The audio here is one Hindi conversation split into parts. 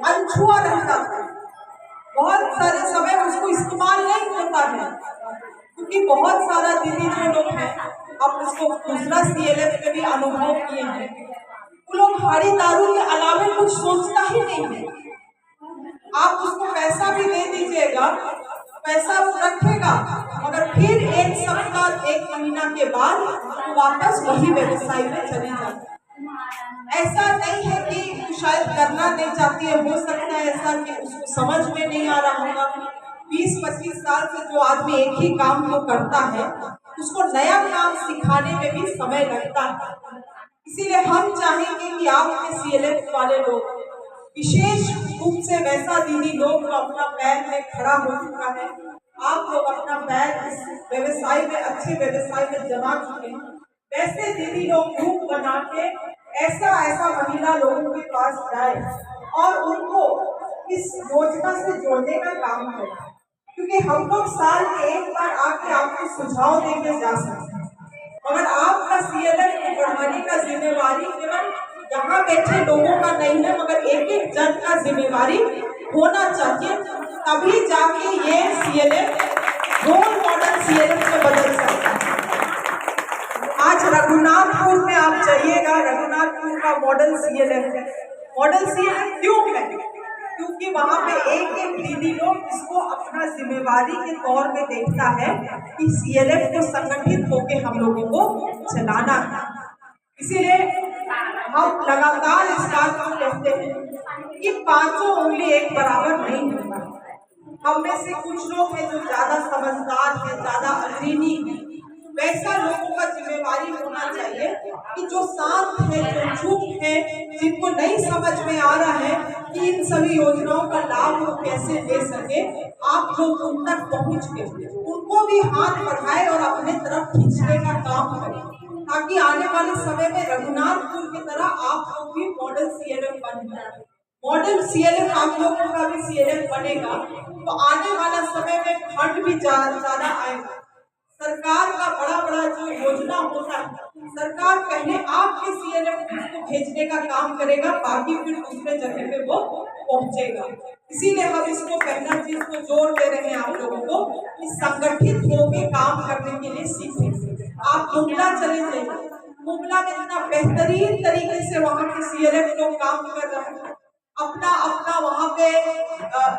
अनछुआ रहता है, बहुत सारे समय उसको इस्तेमाल नहीं होता है, क्योंकि बहुत सारा दीदी जो लोग हैं, अब इसको दूसरा CLF में भी अनुभव किए हैं, वो लोग हाड़ी दारू के अलावे कुछ सोचता ही नहीं है। आप उसको पैसा भी दे दीजिएगा, पैसा वो रखेगा, मगर फिर एक सप्ताह एक महीना के बाद वापस वही व्यवसाय में चली जाती है। ऐसा नहीं है कि शायद करना नहीं चाहती है, हो सकता है ऐसा कि उसको समझ में नहीं आ रहा होगा। 20-25 साल से जो आदमी एक ही काम को करता है, उसको नया काम सिखाने में भी समय लगता है। इसीलिए हम चाहेंगे कि आपके CLF वाले लोग, विशेष रूप से वैसा दीदी लोग जो अपना पैर में खड़ा हो चुका है, आप लोग अपना पैर इस व्यवसाय में, अच्छे व्यवसाय में जमा चुके हैं, वैसे दीदी लोग ग्रुप बना के ऐसा महिला लोगों के पास जाए और उनको इस योजना से जोड़ने का काम करें, क्योंकि हम लोग साल में एक बार आके आपको सुझाव देके जा सकते हैं, मगर आपका CLF को बढ़ाने का जिम्मेवारी केवल यहाँ बैठे लोगों का नहीं है, मगर एक एक जन का जिम्मेवारी होना चाहिए, तभी जाके ये CLF रोल मॉडल CLF में बदल सकता है। आज रघुनाथपुर में आप जाइएगा, रघुनाथपुर का मॉडल CLF है। मॉडल CLF क्यों है? क्योंकि वहाँ पे एक एक दीदी लोग इसको अपना जिम्मेवारी के तौर में देखता है कि CLF को संगठित होके हम लोगों को चलाना है। इसीलिए हम लगातार इस बात को कहते हैं कि पांचों उंगली एक बराबर नहीं होता। हम में से कुछ लोग हैं जो ज्यादा समझदार हैं, ज्यादा अग्रणी हैं, वैसा लोगों का जिम्मेवारी होना चाहिए कि जो शांत है, जो चुप है, जिनको नहीं समझ में आ रहा है कि इन सभी योजनाओं का लाभ वो कैसे ले सके, आप लोग उन तक पहुँच के उनको भी हाथ बढ़ाए और अपने तरफ खींचने का काम करें, ताकि आने वाले समय में रघुनाथपुर की तरह आप लोग भी मॉडल CLF बन जाए। मॉडल CLF आप लोगों का भी CLF बनेगा तो आने वाला समय में फंड भी ज्यादा आएगा। सरकार का बड़ा जो योजना होता है, सरकार पहले आपके CLF को भेजने का काम करेगा, बाकी फिर दूसरे जगह पे वो पहुंचेगा। इसीलिए हम इसको पहला चीज को जोड़ दे रहे हैं आप लोगों को कि संगठित होकर काम करने के लिए सीखें। आप मुंबला चले जाइए, मुंबला में इतना बेहतरीन तरीके से वहाँ के CLF लोग काम कर रहे हैं, अपना वहाँ पे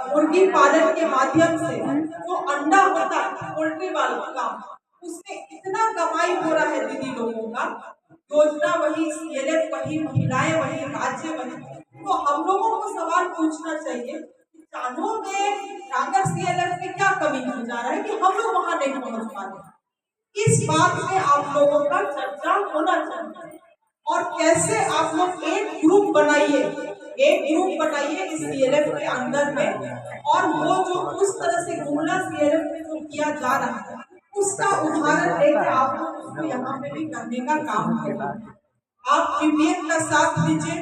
मुर्गी पालन के माध्यम से जो अंडा होता है, पोल्ट्री वाला काम, उसमें इतना कमाई हो रहा है दीदी लोगों का। योजना वही, CLF वही, महिलाएं वही, राज्य वही। तो हम लोगों को सवाल पूछना चाहिए कि चांदों में टांगर CLF में क्या कमी हो जा रहा है कि हम लोग वहाँ नहीं पहुँच पा रहे। इस बात पे आप लोगों का चर्चा होना चाहिए और कैसे आप लोग एक ग्रुप बनाइए इस CLF के अंदर में, और वो जो उस तरह से गुमला CLF में जो किया जा रहा है उसका उदाहरण लेकर आप लोग उसको यहाँ पे भी करने का काम करें। आप PPM का साथ दीजिए।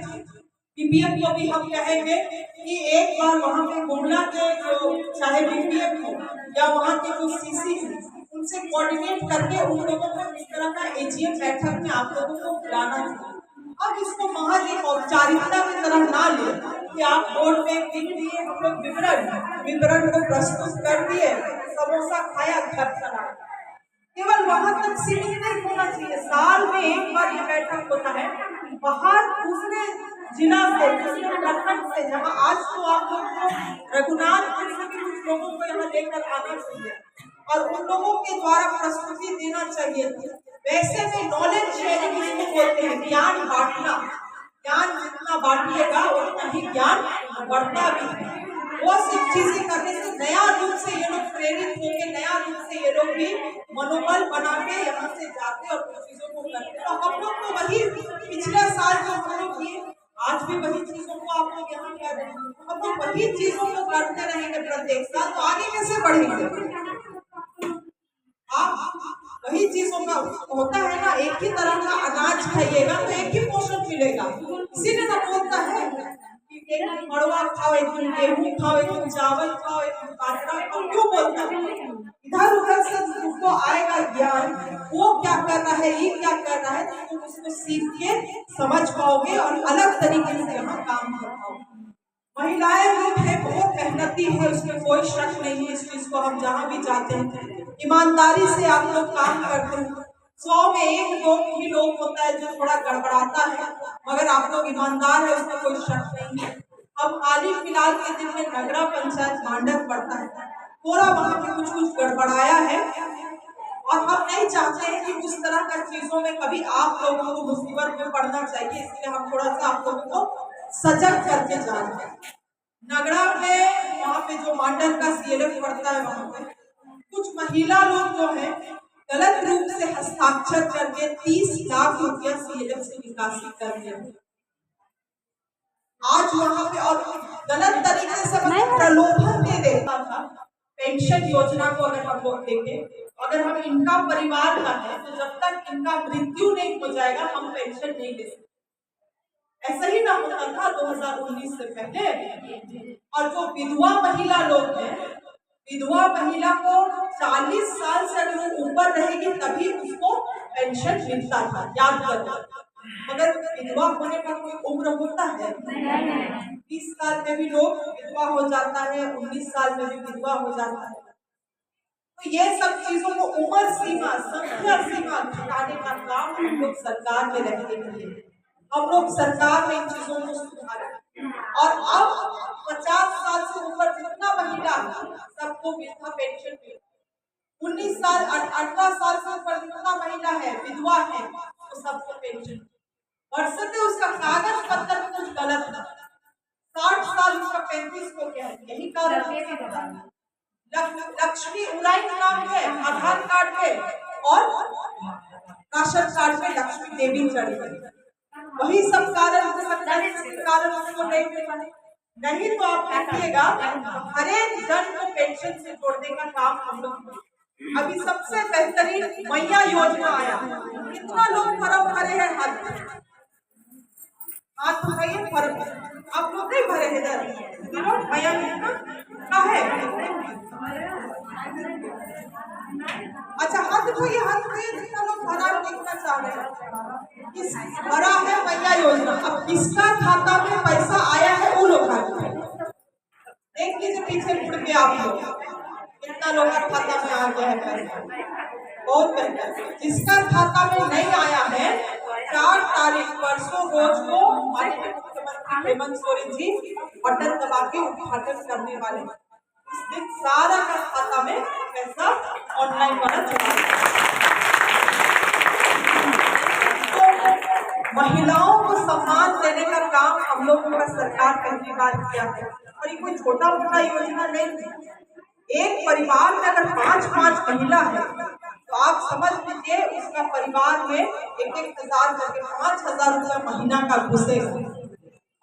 PPM को भी हम कहेंगे कि एक बार वहाँ पे गुमला के जो चाहे BPM हो या वहाँ के जो CC है, उनसे कोऑर्डिनेट करके उन लोगों को इस तरह का AGM बैठक में आप लोगों को बुलाना चाहिए। अब इसको महज एक औपचारिकता की तरह ना ले कि आप बोर्ड में लिख दिए, हम लोग विवरण को प्रस्तुत कर दिए, समोसा खाया, घर चला। केवल वहां तक सीमित नहीं होना चाहिए। साल में एक बार ये बैठक होता है, बाहर दूसरे जिला से, दूसरे प्रखंड से, जहाँ आज तो आप लोग को रघुनाथपुर से भी कुछ लोगों को यहाँ लेकर आना चाहिए और उन लोगों के द्वारा प्रस्तुति देना चाहिए। वैसे में नॉलेज शेयरिंग इसको बोलते हैं, ज्ञान बांटना। ज्ञान जितना बांटिएगा उतना ही ज्ञान बढ़ता भी है। वो सब चीजें करने से नया रूप से ये लोग प्रेरित होकर, नया रूप से ये लोग भी मनोबल बना के यहाँ से जाते और कुछ चीजों को करते। तो हम लोग को वही पिछले साल जो हम लोग किए, आज भी वही चीजों को आप लोग यहाँ कर रहे हैं। हम लोग वही चीजों को करते रहेंगे प्रत्येक साल, तो आगे कैसे बढ़ेंगे? आप वही चीजों का होता है ना, एक ही तरह का अनाज खाइएगा तो एक ही पोषण मिलेगा। इसीलिए ना बोलता है कि एक दिन मड़ुआ खाओ, एक दिन गेहूँ खाओ, एक दिन चावल खाओ, एक दिन बाजरा खाओ। क्यों बोलता है? इधर उधर से तुमको आएगा ज्ञान, वो क्या कर रहा है, ये क्या कर रहा है, तो तुम उसको सीख के समझ पाओगे और अलग तरीके से यहाँ काम कर पाओगे। महिलाएं जो है बहुत मेहनती है, उसमें कोई शक नहीं है। इस चीज को हम जहाँ भी जाते हैं ईमानदारी से आप लोग काम करते हैं। 100 में एक दो ही लोग होता है जो थोड़ा गड़बड़ाता है, मगर आप लोग ईमानदार है, उसमें कोई शक नहीं है। हम हाल ही फिलहाल के दिन में नगरा पंचायत मांडर पड़ता है, थोड़ा वहां पे कुछ कुछ गड़बड़ाया है और हम नहीं चाहते हैं कि उस तरह का चीजों में कभी आप लोगों को मुसीबत में पड़ना चाहिए, इसलिए हम थोड़ा सा आप लोगों को सजग करके जा रहे हैं। नगरा में वहाँ पे जो मांडर का सीएलएफ पड़ता है, वहाँ पे कुछ महिला लोग जो है गलत रूप से हस्ताक्षर करके 30 लाख रुपया सीएलएफ से निकासी कर रहे हैं आज वहाँ पे। और गलत तरीके से मतलब प्रलोभन दे देता था। पेंशन योजना को अगर हम लोग देखें, अगर हम इनका परिवार का है तो जब तक इनका मृत्यु नहीं हो जाएगा हम पेंशन नहीं ले सकते। ऐसा ही ना होता था 2019 से पहले। और जो विधवा महिला लोग हैं, विधवा महिला को 40 साल से अगर वो ऊपर रहेगी तभी उसको पेंशन मिलता था, याद करना। मगर विधवा होने का कोई उम्र होता है? 20 साल में भी लोग विधवा हो जाता है, 19 साल में भी विधवा हो जाता है। तो ये सब चीजों को उम्र सीमा, संख्या सीमा घटाने का काम हम लोग सरकार में रहते हैं। हम लोग सरकार में इन चीजों को सुधारें और अब 50 साल से ऊपर जितना महिला सबको विधवा पेंशन मिले। 19 साल 18 साल से ऊपर जितना महिला है विधवा है तो सबको पेंशन। वर्षते उसका कागज पत्र में कुछ गलत ना, 60 साल उसका 35 को क्या है, यही कारण लक्ष्मी उलाइन नाम है आधार कार्ड पे और राशन कार्ड पे लक्ष्मी देवी चढ़ी, वही सब कारण उसको नहीं तो आप देखिएगा हर एक जन को पेंशन से जोड़ने का काम हम लोग। अभी सबसे बेहतरीन मैया योजना आया, कितना लोग फॉर्म भरे हैं, हाथ उठाइए फॉर्म। आप लोग नहीं भरे हैं इधर मैया योजना का है? अच्छा हाथ उठाइए, हाथ उठाइए जितना लोग भरा देखना चाह रहे हैं। किस भरा है मैया योजना? अब किसका खाता में पैसा आया है वो लोग देख लीजिए, पीछे मुड़ के आप लोग कितना लोग का खाता में आ गया है पैसा, बहुत बेहतर। जिसका खाता में नहीं आया है 4 तारीख परसों रोज को माननीय मुख्यमंत्री हेमंत सोरेन जी बटन दबा के उद्घाटन करने वाले। इस दिन सारा का खाता में पैसा ऑनलाइन वाला चला। तो महिलाओं को सम्मान देने का काम हम लोगों का सरकार पहली बार किया है और ये कोई छोटा मोटा योजना नहीं। एक परिवार में अगर 5-5 महिला है तो आप समझ लीजिए उसका परिवार में 1-1 हजार करके 5,000 रुपया महीना का घुसेगा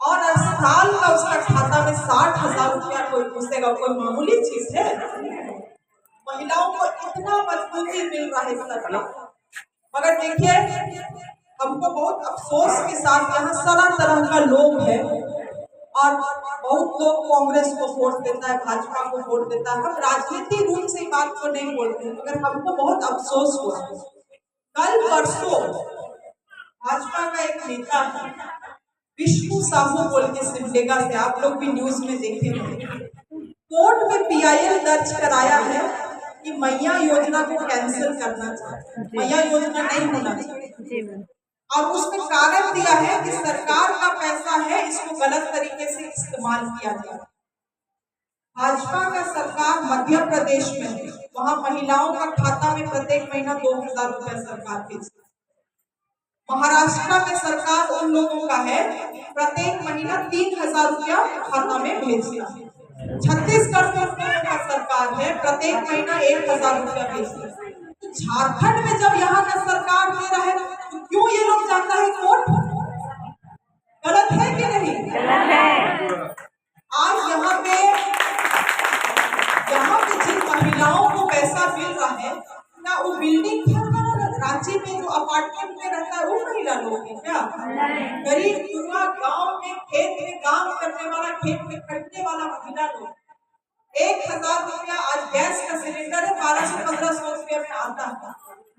और साल का उसका खाता में 60,000 रुपया कोई घुसेगा, कोई मामूली चीज है? महिलाओं को इतना मजबूती मिल रहा है सरकार। मगर देखिए हमको बहुत अफसोस के साथ यहाँ सारा तरह का लोग है और बहुत लोग कांग्रेस को वोट देता है, भाजपा को वोट देता है। हम राजनीति रूप से बात को नहीं बोलते मगर हमको बहुत अफसोस हुआ। कल परसों भाजपा का एक नेता है विष्णु साहू बोल के सिमडेगा से, आप लोग भी न्यूज में देखे होंगे, कोर्ट में पीआईएल दर्ज कराया है कि मैया योजना को कैंसिल करना चाहिए, मैया योजना नहीं होना चाहिए। और उसमें कागज दिया है कि सरकार का पैसा है, इसको गलत तरीके से इस्तेमाल किया जाए। भाजपा का सरकार मध्य प्रदेश में है, वहां महिलाओं का खाता में प्रत्येक महीना 2,000 रुपया सरकार भेजती है। महाराष्ट्र में सरकार उन लोगों का है प्रत्येक महीना 3,000 रुपया खाता में भेजती है। छत्तीसगढ़ में उन लोगों का सरकार है प्रत्येक महीना 1,000 रुपया भेजती है। तो झारखंड में जब यहाँ का सरकार दे रहा है तो क्यों ये लोग जाता है कोर्ट? गलत है कि नहीं? गलत है। आज यहाँ पे जिन महिलाओं को पैसा मिल रहा है क्या वो बिल्डिंग रांची में जो अपार्टमेंट में रहता है वो महिला लोग है क्या? गरीब युवा गांव में खेत में काम करने वाला, खेत में खटने वाला महिला लोग 1,000 रुपया आज गैस का सिलेंडर है 1,200-1,500 रुपया में आता है,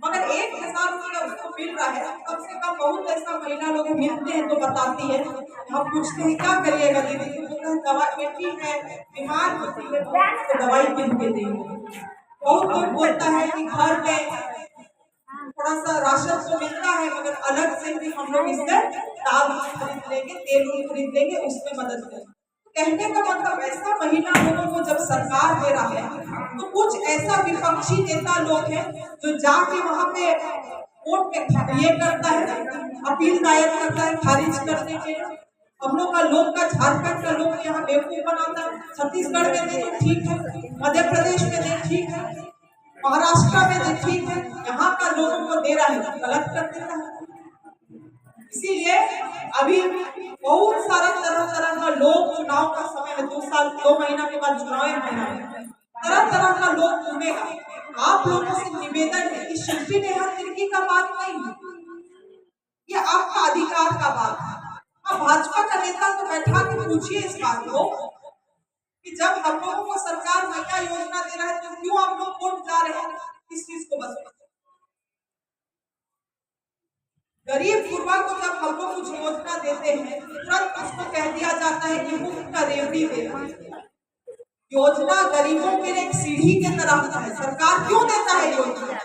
मगर 1,000 रुपया उसको मिल रहा है। कम से कम बहुत ऐसा महिला लोग मिलते हैं तो बताती है, हम पूछते हैं क्या करिएगा दीदी, बोलता है दवा बेटी है बीमार होती है तो दवाई किन के देंगे। बहुत लोग बोलता है कि घर में थोड़ा सा राशन तो मिलता है मगर अलग से भी हम लोग इससे दाल खरीद लेंगे, तेल खरीद लेंगे, उसमें मदद करेंगे। कहने का मतलब ऐसा महिला लोगों को जब सरकार दे रहा है तो कुछ ऐसा विपक्षी नेता लोग हैं जो जाके वहां पे कोर्ट में ये करता है, अपील दायर करता है खारिज करने के लिए। हम लोग का लोग का झारखंड का लोग यहाँ बेवकूफ बनाता है। छत्तीसगढ़ में दे तो ठीक है, मध्य प्रदेश में दे ठीक है, महाराष्ट्र में दे ठीक है, यहाँ का लोगों को दे रहा है गलत कर देता है। इसीलिए अभी बहुत सारा तरह तरह का लोग चुनाव का समय है, 2 महीना के बाद चुनाव है, तरह तरह का लोग घूमेगा। आप लोगों से निवेदन है कि शिल्पी नेहा तिर्की का बात नहीं है, ये आपका अधिकार का बात है। आप भाजपा का नेता को बैठा के पूछिए इस बात को कि जब हम लोगों को सरकार महिला योजना दे रहा है तो क्यों आप लोग कोर्ट जा रहे हैं इस चीज को बस। गरीब गुरबा को जब हम लोग कुछ योजना देते हैं तुरंत उसको कह दिया जाता है कि मुफ्त का रेवड़ी दे रहा है। योजना गरीबों के लिए एक सीढ़ी के तरह होता है। सरकार क्यों देता है योजना?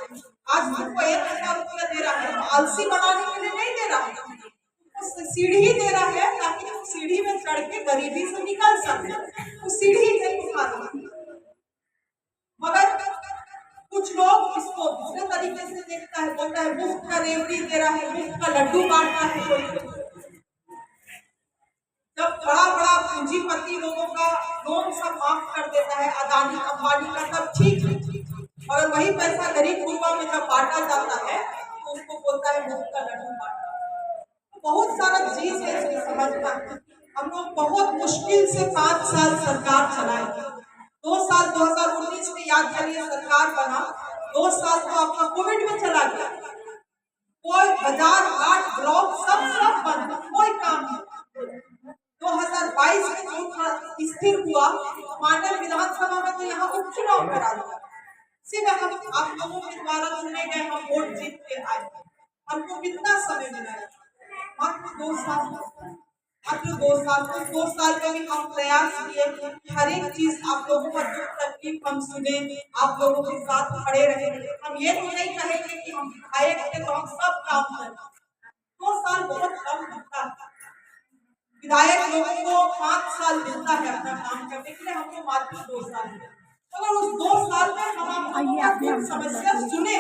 आज तुमको 1,000 रुपया दे रहा है तो आलसी बनाने के लिए नहीं दे रहा है, तो सीढ़ी दे रहा है ताकि तुम सीढ़ी में चढ़ के गरीबी से निकल सके, तो सीढ़ी नहीं उठा रहा। मगर कुछ लोग इसको दूसरे तरीके से देखता है, बोलता है मुफ्त का रेवड़ी दे रहा है, मुफ्त का लड्डू बांटता है कोई। जब बड़ा बड़ा पूंजीपति लोगों का लोन सब माफ कर देता है, अदानी अंबानी का, तब ठीक है, और वही पैसा गरीब गुरबा में जब बांटा जाता है तो उसको बोलता है मुफ्त का लड्डू बांटा। तो बहुत सारा चीज है इसमें समझना। हम लोग बहुत मुश्किल से 5 साल सरकार चलाए। 2 साल 2019 में याद करिए सरकार बना, 2 साल तो आपका कोविड में चला गया। कोई बाजार हाट ब्लॉक सब बंद, कोई काम नहीं। 2022 में जो स्थिर हुआ माननीय विधानसभा में तो यहाँ उपचुनाव करा दिया। सिर्फ हम आप लोगों के द्वारा चुने गए, हम वोट जीत के आए। हमको कितना समय मिला? मात्र 2 साल। मात्र 2 साल। तो 2 साल में भी हम प्रयास किए कि हर एक चीज आप लोगों का दुख तकलीफ हम सुने, आप लोगों के साथ खड़े रहे। हम ये तो नहीं कहेंगे कि हम विधायक थे तो हम सब काम करें। 2 साल बहुत कम लगता है। विधायक लोगों को 5 साल मिलता है अपना काम करने के लिए, हमको मात्र 2 साल। अगर उस 2 साल में हम आप लोगों का दुख समस्या सुने,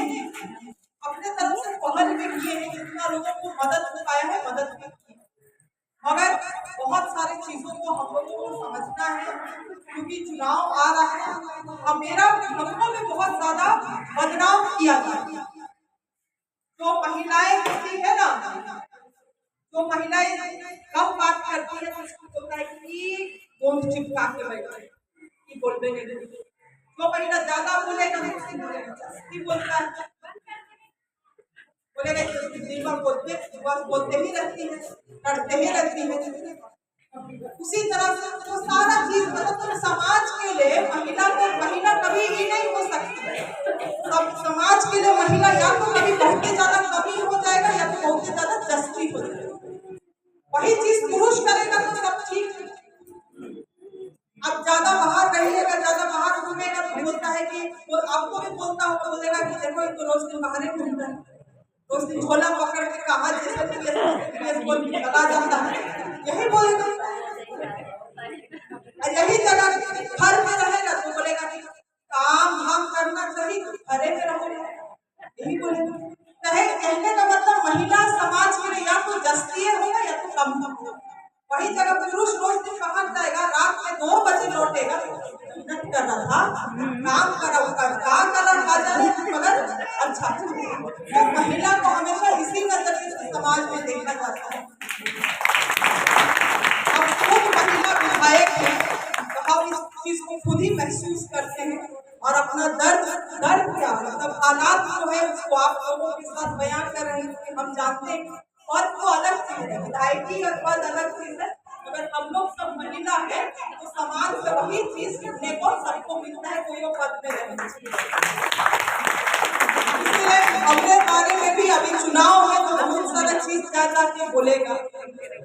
अपने तरफ से पहल भी किए हैं, जितना लोगों को मदद हो पाया है मदद भी की, मगर बहुत सारी चीजों को हम लोगों को समझना है क्योंकि चुनाव आ रहा है। अब मेरा हमको में बहुत ज्यादा बदनाम किया जाता है। जो महिलाएं होती है ना, जो महिलाएं कम बात करती है तो उसको बोलता है कि गोंद चिपका के बैठे कि बोलने नहीं देती। जो महिला ज्यादा बोलेगा तो उसी बोलता है, बोलेगा दिन भर बोलते ही रहती है, लड़ते ही रहती है। उसी तरह से तो सारा चीज मतलब समाज के लिए महिला कभी भी नहीं हो सकती। सब समाज के लिए महिला या तो कभी बहुत ज्यादा कमी हो जाएगा या तो बहुत ज्यादा जस्ती हो जाएगा। वही चीज पुरुष करेगा तो सब ठीक है। अब ज्यादा बाहर रहिएगा, ज्यादा बाहर घूमेगा तो बोलता है कि आपको भी बोलता होगा, बोलेगा कि देखो तो रोज दिन बाहर ही घूमता है, रोज दिन झोला पकड़ के कहा जैसे बोल के चला जाता है, यही बोलेगा। यही जगह घर में रहेगा तो बोलेगा कि काम धाम करना चाहिए, घरे में रहोगे, यही बोलेगा। कहने का मतलब महिला समाज के लिए या तो जस्ती होगा या तो कम होगा। वही जगह पुरुष रोज दिन बाहर जाएगा, रात में 2 बजे लौटेगा, मेहनत कर रहा था, काम कर रहा जाने मगर अच्छा। तो महिला को हमेशा इसी नजरिए से समाज में देखा जाता है। अब खुद महिला विधायक है तो हम इस चीज को खुद ही महसूस करते हैं और अपना दर्द क्या मतलब हालात जो है उसको आप लोगों के साथ बयान कर रहे हैं कि हम जानते हैं। पद तो अलग चीज है, विधायकी और पद अलग चीज है, अगर हम लोग सब महिला है तो समाज से वही चीज करने को सबको मिलता है, कोई पद में रहना चाहिए। इसलिए अपने बारे में भी अभी चुनाव है तो बहुत सारा चीज ज्यादा के बोलेगा।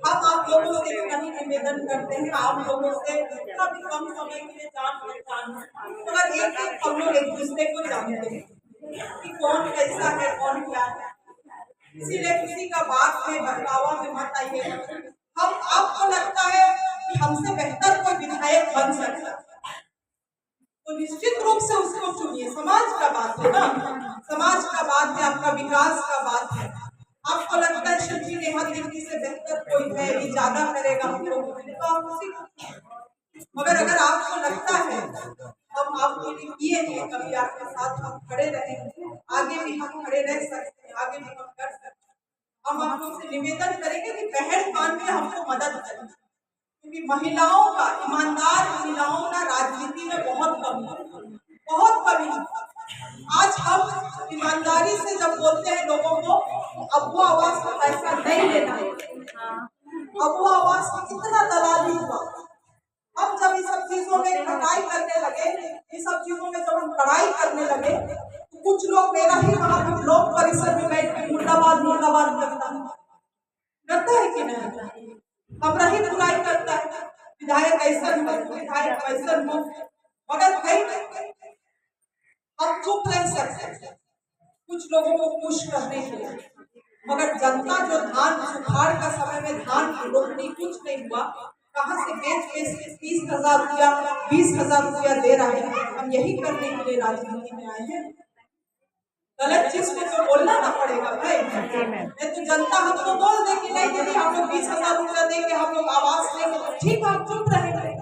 हम आप लोगों से इतना ही निवेदन करते हैं, आप लोगों से इतना भी कम समय के लिए जान पहचान, मगर एक हम लोग एक दूसरे को जानते हैं कि कौन कैसा है, कौन क्या है। इसीलिए किसी का बात में बहकावा में मत आइए। हम आपको लगता है कि हमसे बेहतर कोई विधायक बन सकता है तो निश्चित रूप से उसको चुनिए। समाज का बात है ना, समाज का बात है, आपका विकास का बात है। आपको लगता है शिल्पी नेहा तिर्की से बेहतर कोई है, ये ज्यादा करेगा हम लोग, तो आप उसी को। मगर अगर आपको लगता है हम आपके लिए किए हैं, कभी आपके साथ हम खड़े रहे, आगे भी हम खड़े रह सकते हैं, आगे भी हम कर सकते हैं, हम आप लोग से निवेदन करेंगे कि पहल मान के हमको मदद करें, क्योंकि महिलाओं का, ईमानदार महिलाओं का राजनीति में बहुत कमी है, बहुत कमी है। आज हम ईमानदारी से जब बोलते हैं लोगों को, अबू आवास का पैसा नहीं लेना है, अबू आवास में कितना दलाली हुआ। हम जब इस सब चीजों में कड़ाई करने लगे, इस सब चीजों में जब हम कड़ाई करने लगे, तो कुछ लोग मेरा ही वहां पर लोक परिसर में बैठ के मुर्दाबाद मुर्दाबाद करता है कि नहीं, हमरा ही बुराई करता है, विधायक ऐसा हो, विधायक वैसा हो। मगर भाई हम चुप रह सकते कुछ लोगों को पुश करने के लिए, मगर जनता जो धान सुखाड़ का समय में धान की रोपनी कुछ नहीं हुआ, कहाँ से बेच बेच के 30,000 रुपया 20,000 रुपया दे रहा है। हम यही करने के लिए राजनीति में आए हैं। गलत चीज को तो बोलना ना पड़ेगा भाई, नहीं तो जनता हमको बोल दे कि नहीं दीदी हम लोग 20,000 रुपया देंगे, हम लोग आवास लेंगे, तो ठीक है, हम चुप रहेंगे।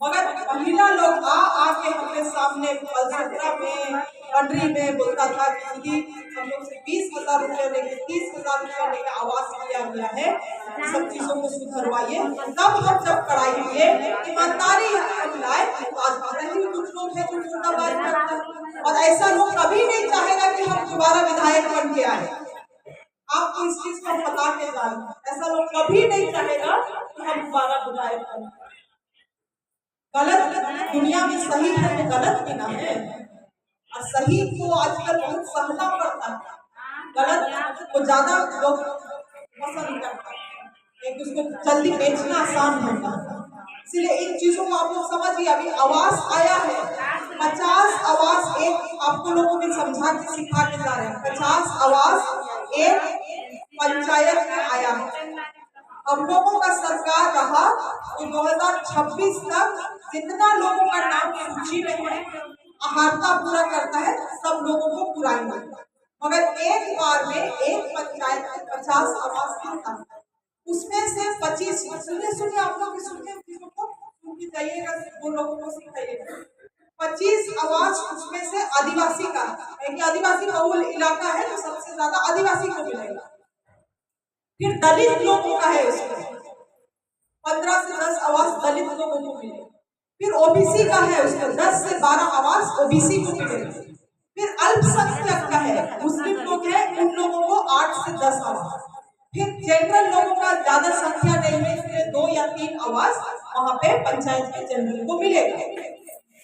मगर महिला लोग आके हमके सामने पलसुत्रा में, पंडरी में बोलता था कि दीदी हम लोग से 20,000 रुपया लेके 30,000 रुपया लेके आवास लिया गया है, सब चीजों को सुधरवाइए। तब हम जब कड़ाई किए, ईमानदारी लाए, तो आज भी कुछ लोग हैं जो मुर्दाबाद करते हैं, और ऐसा लोग कभी नहीं चाहेगा कि हम दोबारा विधायक बन के आए। आपको इस चीज को बता के जाना, ऐसा लोग कभी नहीं चाहेगा कि हम दोबारा विधायक बने। गलत दुनिया में सही है तो गलत भी ना है, और सही को आजकल बहुत सहना पड़ता है, गलत को ज्यादा लोग पसंद करता है, एक उसको जल्दी बेचना आसान होता है। इसलिए इन चीजों को आप लोग समझिए। अभी आवास आया है, 50 आवास एक आपको लोगों को समझा के सिखा के जा रहे हैं, 50 आवास एक पंचायत में आया है। हम लोगों का सरकार रहा तो 2026 तक जितना लोगों का नाम सूची में है, अहाता पूरा करता है, सब लोगों को पुराएंगे। मगर एक बार में एक पंचायत में 50 आवास आता है, उसमें से 25, सुनिए आप लोग सुनके जाइएगा, वो लोगों को सिखाइएगा। 25 आवास उसमें से आदिवासी का है, कि आदिवासी बहुल इलाका है तो सबसे ज्यादा आदिवासी को मिलेगा। फिर दलित लोगों का है, उसमें 15 से 10 आवास दलित लोगों को मिले। फिर ओबीसी का है, उसमें 10 से 12 आवास ओबीसी को मिले। फिर अल्पसंख्यक का है, मुस्लिम लोग हैं, उन लोगों को 8 से 10 आवास। फिर जनरल लोगों का ज्यादा संख्या नहीं है, इसलिए 2 या 3 आवास वहां पे पंचायत के जनरल को मिलेगा।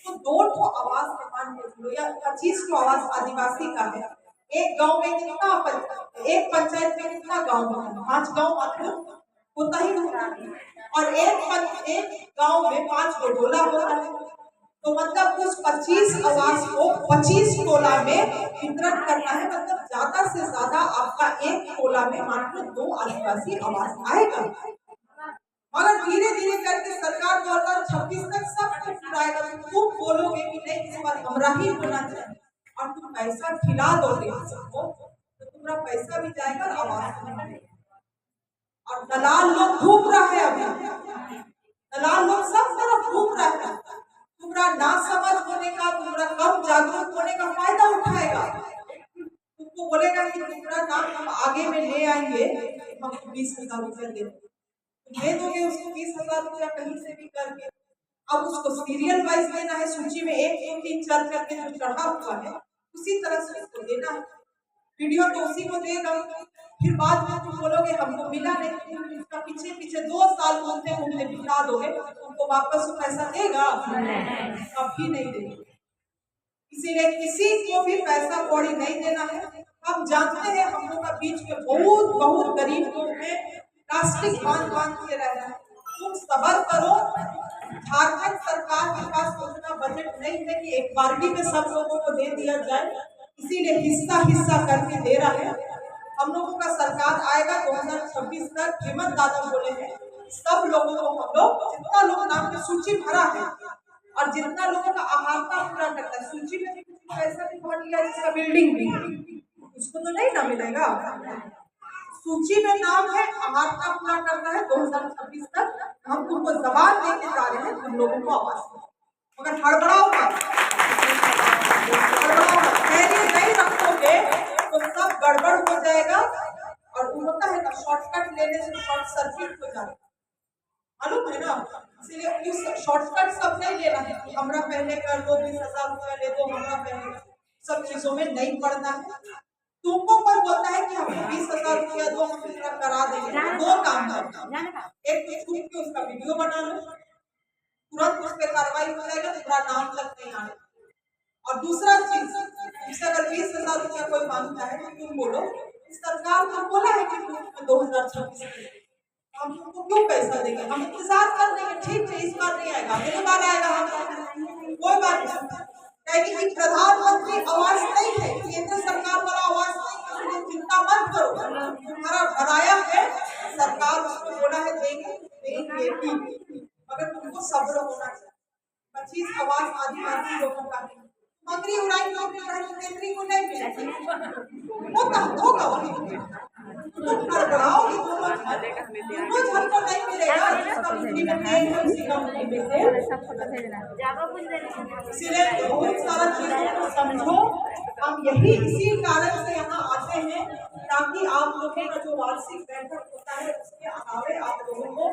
तो 2 आवास मान के या 25 आवास आदिवासी का है। एक गांव में कितना एक पंचायत में कितना गांव होता है? 5 गांव मतलब होता ही होता है, और एक गांव में 5 गो टोला होता है। तो मतलब उस 25 आवास को 25 टोला में वितरण करना है, मतलब ज्यादा से ज्यादा आपका एक टोला में मात्र 2 आदिवासी आवास आएगा। मगर धीरे धीरे करके सरकार 2026 तक सब कुछ आएगा। तो तुम बोलोगे कि नहीं इस बार हमरा ही होना चाहिए, और तुम पैसा खिला दोगे सबको, तो तुम्हारा पैसा भी जाएगा और आवास भी जाएगा। और दलाल लोग घूम रहा है, अभी दलाल लोग सब तरफ घूम रहा है। तुम्हारा ना समझ होने का, तुम्हारा कम जागरूक होने का फायदा उठाएगा। तुमको बोलेगा कि तुम्हारा नाम हम आगे में ले आएंगे, हमको 20,000 रुपया दे दोगे, उसको 20,000 रुपया कहीं से भी करके। अब उसको सीरियल वाइज देना है, सूची में 1 2 3 4 करके जो चढ़ा हुआ है उसी तरह से उसको देना है। वीडियो तो उसी को देगा। फिर बाद में तुम बोलोगे हमको मिला नहीं, उसका पीछे पीछे 2 साल घूमते घूमते बिता दोगे, तुमको वापस वो पैसा देगा? कभी नहीं देगा। इसीलिए किसी को भी पैसा कौड़ी नहीं देना है। हम जानते हैं हम लोग का बीच में बहुत बहुत गरीब लोग हैं, प्लास्टिक बांध के रह रहे हैं। तुम सबर करो, झारखंड सरकार के पास उतना बजट नहीं है कि एक बारगी में सब लोगों को दे दिया जाए, इसीलिए हिस्सा हिस्सा करके दे रहा है। हम लोगों का सरकार आएगा 2026 तक, हेमंत दादा बोले हैं सब लोगों को हम लोग जितना लोग नाम की सूची भरा है और जितना लोगों का आहारता पूरा करता है, सूची में पैसा भी भर लिया जिसका बिल्डिंग भी है, उसको तो नहीं ना मिलेगा। सूची में नाम है, आहारता पूरा करना है 2026 तक। हम तुमको जबान देके जा रहे हैं, तुम लोगों को आवाज मगर हड़बड़ाओ मत, धैर्य नहीं रखोगे तो सब गड़बड़ हो जाएगा। और वो होता है ना, शॉर्टकट लेने से शॉर्ट सर्किट हो जाता है, मालूम है ना। इसलिए उस शॉर्टकट सब नहीं लेना है कि हमरा पहले कर दो, 20,000 रुपया ले दो, हमरा पहले, सब चीजों में नहीं पड़ना है। तुमको कोई बोलता है कि हमको 20,000 रुपया दो, हम पूरा करा देंगे, दो काम करना, एक तो छूट के उसका वीडियो बना लो, तुरंत उस पर कार्रवाई हो जाएगा, तुम्हारा नाम तक नहीं आने। और दूसरा चीज, तुमसे अगर 20,000 रुपया कोई मांगता है तो तुम बोलो सरकार ने बोला है कि 2026 हम तुमको क्यों पैसा देंगे, हम इंतजार कर देंगे, ठीक है इस बार नहीं आएगा, अगली बार आएगा, हम कोई बात नहीं। कि प्रधानमंत्री आवास नहीं है, केंद्र सरकार वाला आवास नहीं है, चिंता मत करो, तुम्हारा भराया है, सरकार उसको बोला है देंगे, मगर तुमको सब्र होना चाहिए। 25 आवास आदिवासी लोगों का है, मंत्री उड़ाई लोग केंद्रीय को नहीं मिला, वो होगा वही तुम हड़बड़ाओगे, तुमको झटका नहीं मिलेगा, इसीलिए बहुत सारा चीजों को समझो। हम यही इसी कारण से यहाँ आते हैं ताकि आप लोगों का जो वार्षिक बैठक होता है उसके अलावे आप लोगों को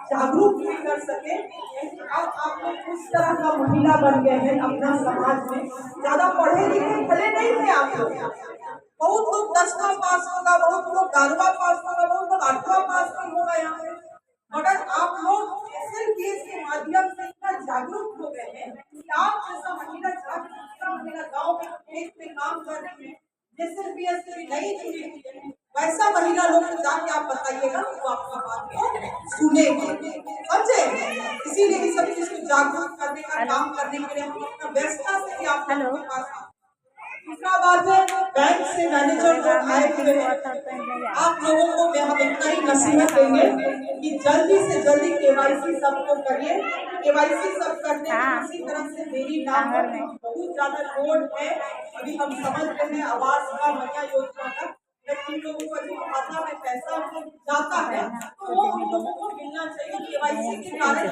जागरूक भी कर सके। अब आप लोग उस तरह का महिला बन गए हैं अपना समाज में, ज्यादा पढ़े लिखे भले नहीं थे आप लोग, बहुत लोग 10वां पास होगा, बहुत लोग 11वां पास होगा, बहुत लोग 8वां पास भी होगा यहाँ पे, मगर आप लोग SLPS के माध्यम से इतना जागरूक हो गए हैं कि आप जैसा महिला महिला गाँव में खेत में काम कर रही है, SLPS से भी नहीं जुड़ी हुई है, वैसा महिला लोग को जाके आप बताइएगा तो आपका बात को सुनेंगे, समझे। इसीलिए इस सब चीज को जागरूक करने का काम करने के लिए हम अपना व्यवस्था से भी आप लोगों के पास। दूसरा बात है, बैंक से मैनेजर लोग आए हुए हैं, आप लोगों को मैं हम इतना ही नसीहत देंगे कि जल्दी से जल्दी KYC सबको करिए। KYC सब करने में किसी तरह से मेरी नाम पर बहुत ज्यादा लोड है, अभी हम समझ रहे हैं आवास का, महिला योजना का, लेकिन लोगों को जो खाता में पैसा जाता है तो वो हम लोगों को मिलना चाहिए। KYC के कारण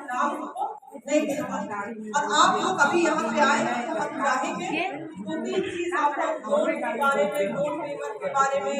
नाम को नहीं मिल पाता। और आप लोग अभी यहाँ पे आए हैं, हम चाहेंगे 2-3 चीज आप लोग लोन के बारे में, लोन पेपर के बारे में